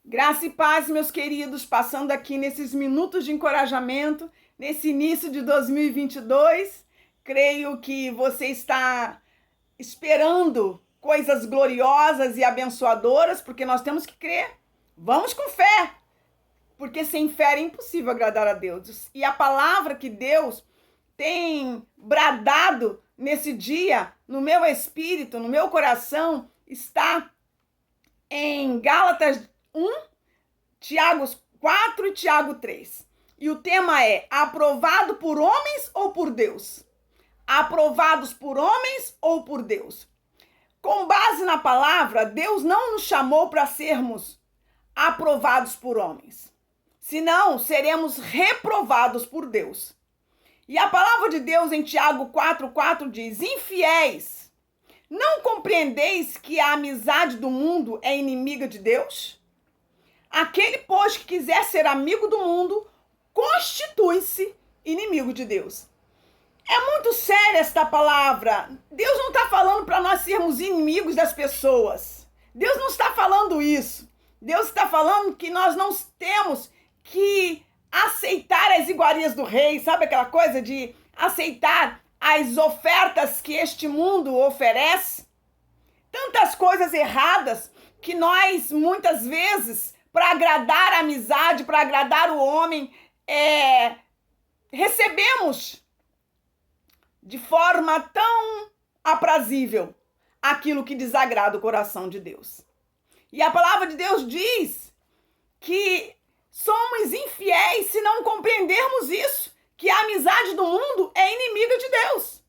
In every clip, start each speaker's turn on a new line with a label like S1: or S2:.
S1: Graça e paz, meus queridos, passando aqui nesses minutos de encorajamento, nesse início de 2022. Creio que você está esperando coisas gloriosas e abençoadoras, porque nós temos que crer. Vamos com fé, porque sem fé é impossível agradar a Deus. E a palavra que Deus tem bradado nesse dia, no meu espírito, no meu coração, está em Gálatas 1, Tiago 4 e Tiago 3. E o tema é: aprovado por homens ou por Deus? Aprovados por homens ou por Deus? Com base na palavra, Deus não nos chamou para sermos aprovados por homens, senão seremos reprovados por Deus. E a palavra de Deus em Tiago 4,4 diz: infiéis, não compreendeis que a amizade do mundo é inimiga de Deus? Aquele, pois, que quiser ser amigo do mundo, constitui-se inimigo de Deus. É muito séria esta palavra. Deus não está falando para nós sermos inimigos das pessoas. Deus não está falando isso. Deus está falando que nós não temos que aceitar as iguarias do rei, sabe aquela coisa de aceitar as ofertas que este mundo oferece? Tantas coisas erradas que nós, muitas vezes, para agradar a amizade, para agradar o homem, recebemos de forma tão aprazível aquilo que desagrada o coração de Deus. E a palavra de Deus diz que somos infiéis se não compreendermos isso, que a amizade do mundo é inimiga de Deus.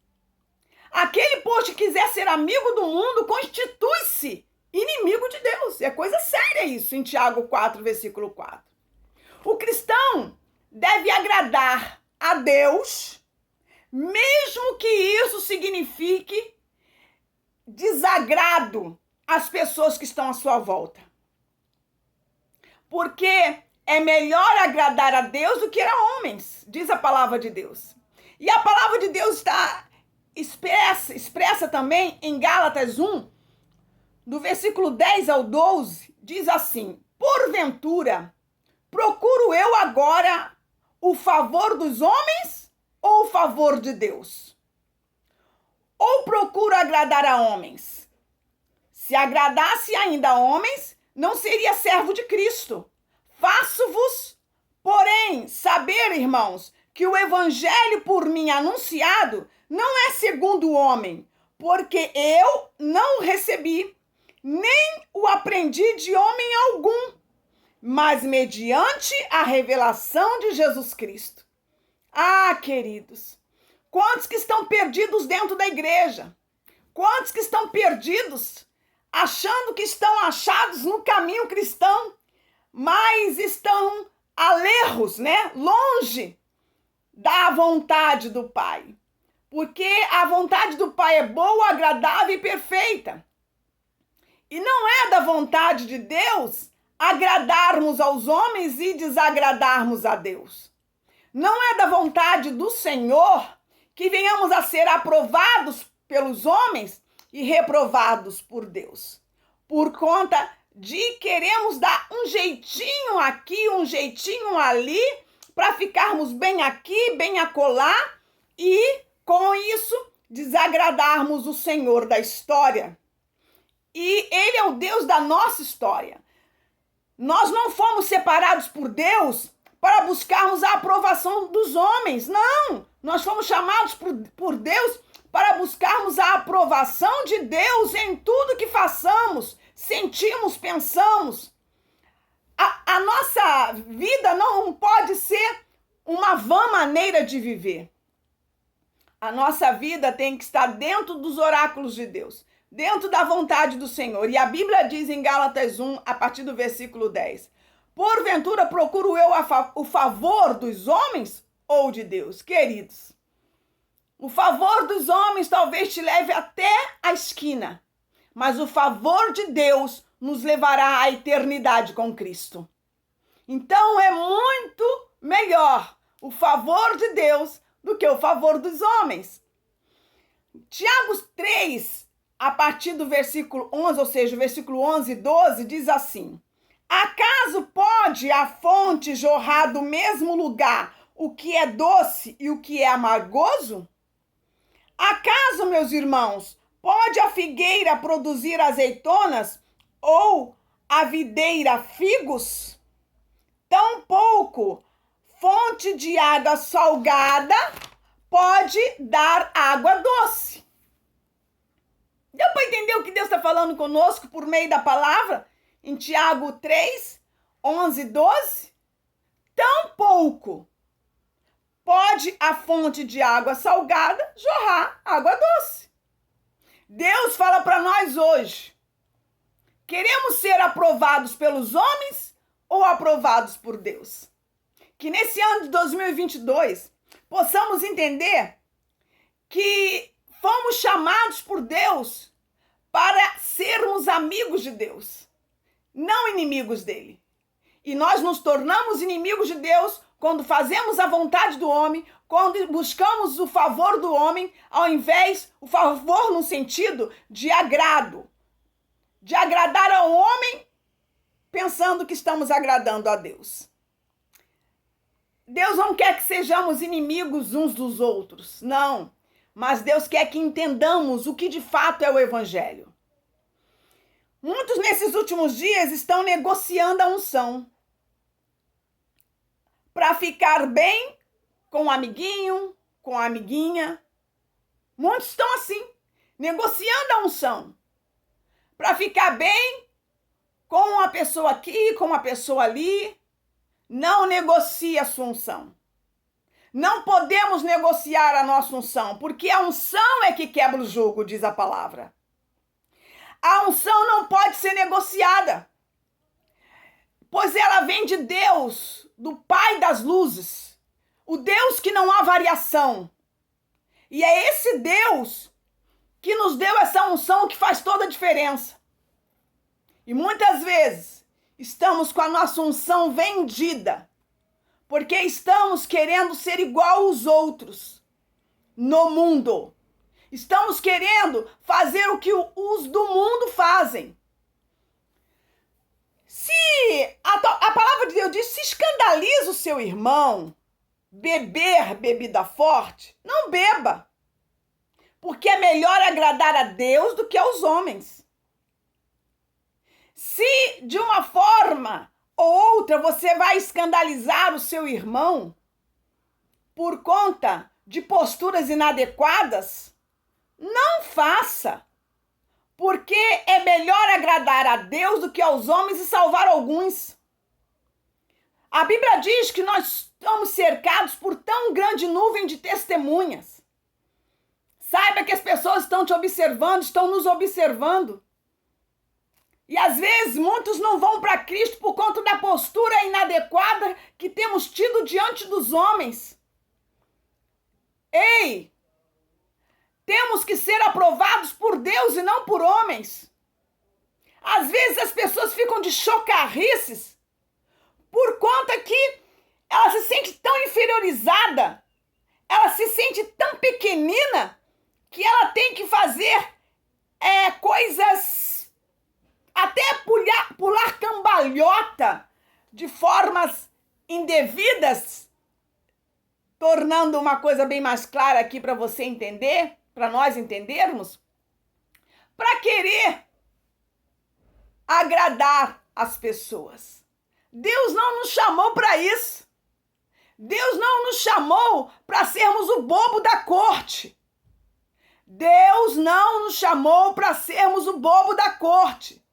S1: Aquele, pois, que quiser ser amigo do mundo, constitui-se inimigo de Deus. É coisa séria isso, em Tiago 4, versículo 4. O cristão deve agradar a Deus, mesmo que isso signifique desagrado às pessoas que estão à sua volta. Porque é melhor agradar a Deus do que a homens, diz a palavra de Deus. E a palavra de Deus está expressa também em Gálatas 1, do versículo 10 ao 12, diz assim: porventura, procuro eu agora o favor dos homens ou o favor de Deus? Ou procuro agradar a homens? Se agradasse ainda a homens, não seria servo de Cristo. Faço-vos, porém, saber, irmãos, que o evangelho por mim anunciado não é segundo o homem, porque eu não o recebi, nem o aprendi de homem algum, mas mediante a revelação de Jesus Cristo. Ah, queridos, quantos que estão perdidos dentro da igreja? Quantos que estão perdidos, achando que estão achados no caminho cristão, mas estão alerros, né? Longe da vontade do Pai. Porque a vontade do Pai é boa, agradável e perfeita. E não é da vontade de Deus agradarmos aos homens e desagradarmos a Deus. Não é da vontade do Senhor que venhamos a ser aprovados pelos homens e reprovados por Deus. Por conta de queremos dar um jeitinho aqui, um jeitinho ali, para ficarmos bem aqui, bem acolá, e com isso desagradarmos o Senhor da história. E Ele é o Deus da nossa história. Nós não fomos separados por Deus para buscarmos a aprovação dos homens. Não! Nós fomos chamados por Deus para buscarmos a aprovação de Deus em tudo que façamos, sentimos, pensamos. A nossa vida não pode ser uma vã maneira de viver. A nossa vida tem que estar dentro dos oráculos de Deus, dentro da vontade do Senhor. E a Bíblia diz em Gálatas 1, a partir do versículo 10, porventura procuro eu o favor dos homens ou de Deus? Queridos, o favor dos homens talvez te leve até a esquina, mas o favor de Deus nos levará à eternidade com Cristo. Então é muito melhor o favor de Deus do que o favor dos homens. Tiago 3, a partir do versículo 11, ou seja, o versículo 11 e 12, diz assim: Acaso pode a fonte jorrar do mesmo lugar o que é doce e o que é amargoso? Acaso, meus irmãos, pode a figueira produzir azeitonas ou a videira figos? Tampouco fonte de água salgada pode dar água doce. Deu para entender o que Deus está falando conosco por meio da palavra? Em Tiago 3, 11 e 12? Tampouco pode a fonte de água salgada jorrar água doce. Deus fala para nós hoje: queremos ser aprovados pelos homens ou aprovados por Deus? Que nesse ano de 2022 possamos entender que fomos chamados por Deus para sermos amigos de Deus, não inimigos dele. E nós nos tornamos inimigos de Deus quando fazemos a vontade do homem, quando buscamos o favor do homem, ao invés o favor no sentido de agrado, de agradar ao homem, pensando que estamos agradando a Deus. Deus não quer que sejamos inimigos uns dos outros, não. Mas Deus quer que entendamos o que de fato é o Evangelho. Muitos nesses últimos dias estão negociando a unção para ficar bem com o amiguinho, com a amiguinha. Muitos estão assim, negociando a unção para ficar bem com uma pessoa aqui, com uma pessoa ali. Não negocie a sua unção. Não podemos negociar a nossa unção, porque a unção é que quebra o jugo, diz a palavra. A unção não pode ser negociada, pois ela vem de Deus, do Pai das luzes, o Deus que não há variação. E é esse Deus que nos deu essa unção que faz toda a diferença. E muitas vezes estamos com a nossa unção vendida, porque estamos querendo ser igual aos outros no mundo. Estamos querendo fazer o que os do mundo fazem. Se a palavra de Deus diz, se escandaliza o seu irmão beber bebida forte, não beba. Porque é melhor agradar a Deus do que aos homens. Se de uma forma ou outra você vai escandalizar o seu irmão por conta de posturas inadequadas, não faça, porque é melhor agradar a Deus do que aos homens e salvar alguns. A Bíblia diz que nós estamos cercados por tão grande nuvem de testemunhas. Saiba que as pessoas estão te observando, estão nos observando. E às vezes muitos não vão para Cristo por conta da postura inadequada que temos tido diante dos homens. Ei! Temos que ser aprovados por Deus e não por homens. Às vezes as pessoas ficam de chocarrices por conta que ela se sente tão inferiorizada, ela se sente tão pequenina que ela tem que fazer coisas, até pular cambalhota de formas indevidas, tornando uma coisa bem mais clara aqui para você entender, para nós entendermos, para querer agradar as pessoas. Deus não nos chamou para isso. Deus não nos chamou para sermos o bobo da corte. Deus não nos chamou para sermos o bobo da corte.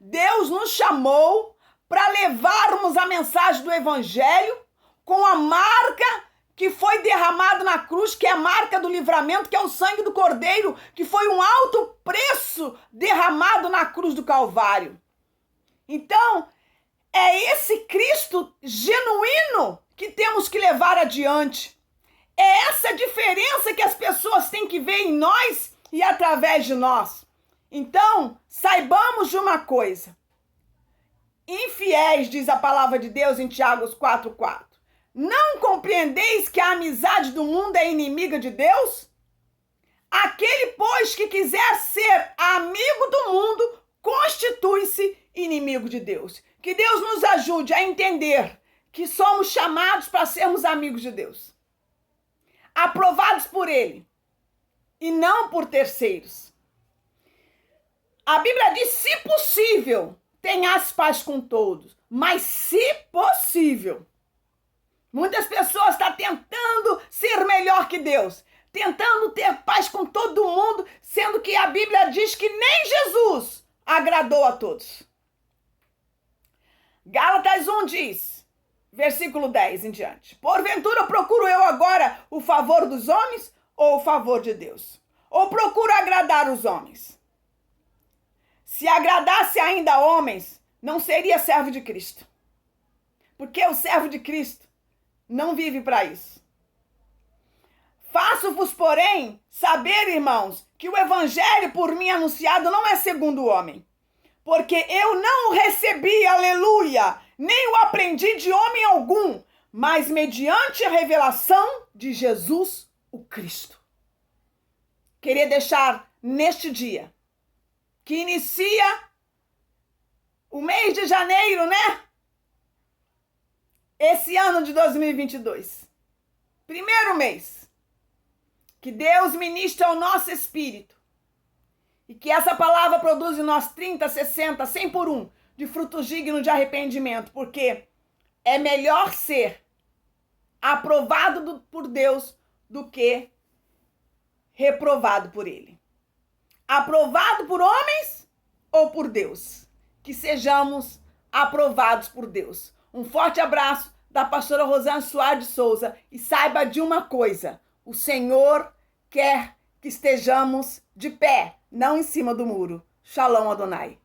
S1: Deus nos chamou para levarmos a mensagem do Evangelho com a marca que foi derramado na cruz, que é a marca do livramento, que é o sangue do Cordeiro, que foi um alto preço derramado na cruz do Calvário. Então, é esse Cristo genuíno que temos que levar adiante. É essa diferença que as pessoas têm que ver em nós e através de nós. Então, saibamos de uma coisa. Infiéis, diz a palavra de Deus em Tiago 4:4. Não compreendeis que a amizade do mundo é inimiga de Deus? Aquele, pois, que quiser ser amigo do mundo, constitui-se inimigo de Deus. Que Deus nos ajude a entender que somos chamados para sermos amigos de Deus, aprovados por Ele e não por terceiros. A Bíblia diz, se possível, tenhas paz com todos, mas se possível. Muitas pessoas estão tentando ser melhor que Deus, tentando ter paz com todo mundo, sendo que a Bíblia diz que nem Jesus agradou a todos. Gálatas 1 diz, versículo 10 em diante, porventura procuro eu agora o favor dos homens ou o favor de Deus? Ou procuro agradar os homens? Se agradasse ainda homens, não seria servo de Cristo. Porque o servo de Cristo não vive para isso. Faço-vos, porém, saber, irmãos, que o evangelho por mim anunciado não é segundo o homem. Porque eu não o recebi, aleluia, nem o aprendi de homem algum, mas mediante a revelação de Jesus, o Cristo. Queria deixar neste dia, que inicia o mês de janeiro, né? Esse ano de 2022. Primeiro mês. Que Deus ministre ao nosso espírito. E que essa palavra produza em nós 30, 60, 100 por 1 de frutos dignos de arrependimento. Porque é melhor ser aprovado por Deus do que reprovado por Ele. Aprovado por homens ou por Deus? Que sejamos aprovados por Deus. Um forte abraço da pastora Rosane Soares de Souza. E saiba de uma coisa, o Senhor quer que estejamos de pé, não em cima do muro. Shalom Adonai.